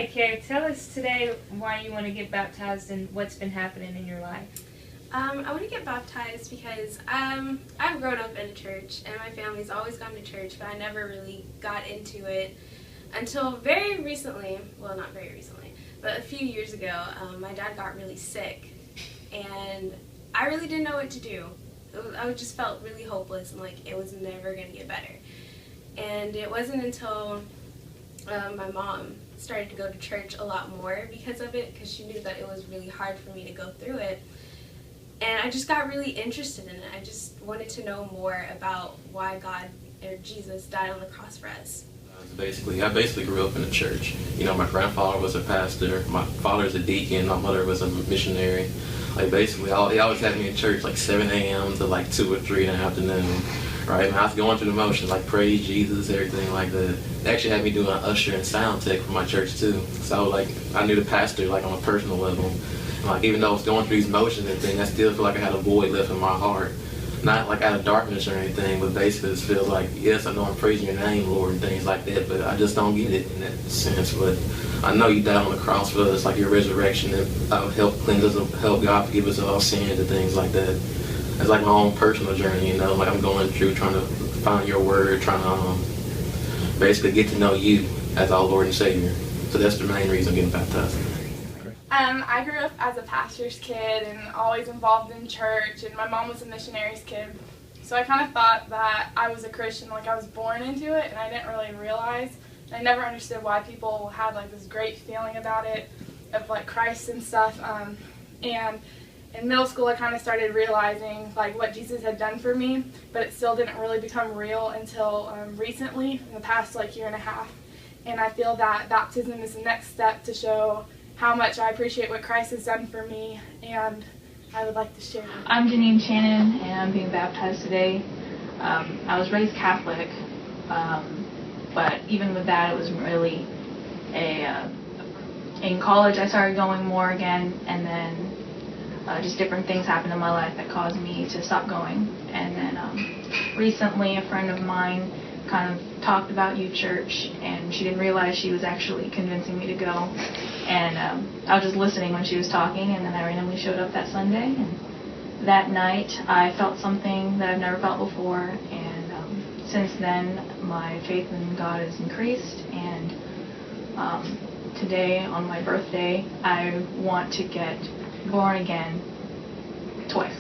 Hey, Carrie, tell us today why you want to get baptized and what's been happening in your life. I want to get baptized because I've grown up in a church and my family's always gone to church, but I never really got into it until very recently. Well, not very recently, but a few years ago, my dad got really sick and I really didn't know what to do. I just felt really hopeless and like it was never going to get better. And it wasn't until my mom started to go to church a lot more because of it, because she knew that it was really hard for me to go through it. And I just got really interested in it. I just wanted to know more about why God or Jesus died on the cross for us. I basically grew up in the church. You know, my grandfather was a pastor, my father's a deacon, my mother was a missionary. They always had me in church like 7 a.m. to like 2 or 3 in the afternoon. Right, and I was going through the motions, like praise Jesus, everything like that. They actually had me do an usher and sound tech for my church too. So I knew the pastor like on a personal level. And, like even though I was going through these motions and things, I still feel like I had a void left in my heart. Not like out of darkness or anything, but basically it feels like, yes, I know I'm praising your name, Lord, and things like that, but I just don't get it in that sense. But I know you died on the cross for us, like your resurrection, and help cleanse us, help God forgive us of all sins and things like that. It's like my own personal journey, you know, like I'm going through trying to find your word, trying to basically get to know you as our Lord and Savior. So that's the main reason I'm getting baptized. I grew up as a pastor's kid and always involved in church, and my mom was a missionary's kid. So I kind of thought that I was a Christian, like I was born into it, and I didn't really realize. I never understood why people had like this great feeling about it, of like Christ and stuff. And in middle school, I kind of started realizing like what Jesus had done for me, but it still didn't really become real until recently, in the past like year and a half. And I feel that baptism is the next step to show how much I appreciate what Christ has done for me, and I would like to share. I'm Janine Shannon, and I'm being baptized today. I was raised Catholic, but even with that, it was really in college I started going more again, and then just different things happened in my life that caused me to stop going. And then recently a friend of mine kind of talked about youth church, and she didn't realize she was actually convincing me to go. And I was just listening when she was talking, and then I randomly showed up that Sunday. And that night I felt something that I've never felt before, and since then my faith in God has increased. And today, on my birthday, I want to get born again twice.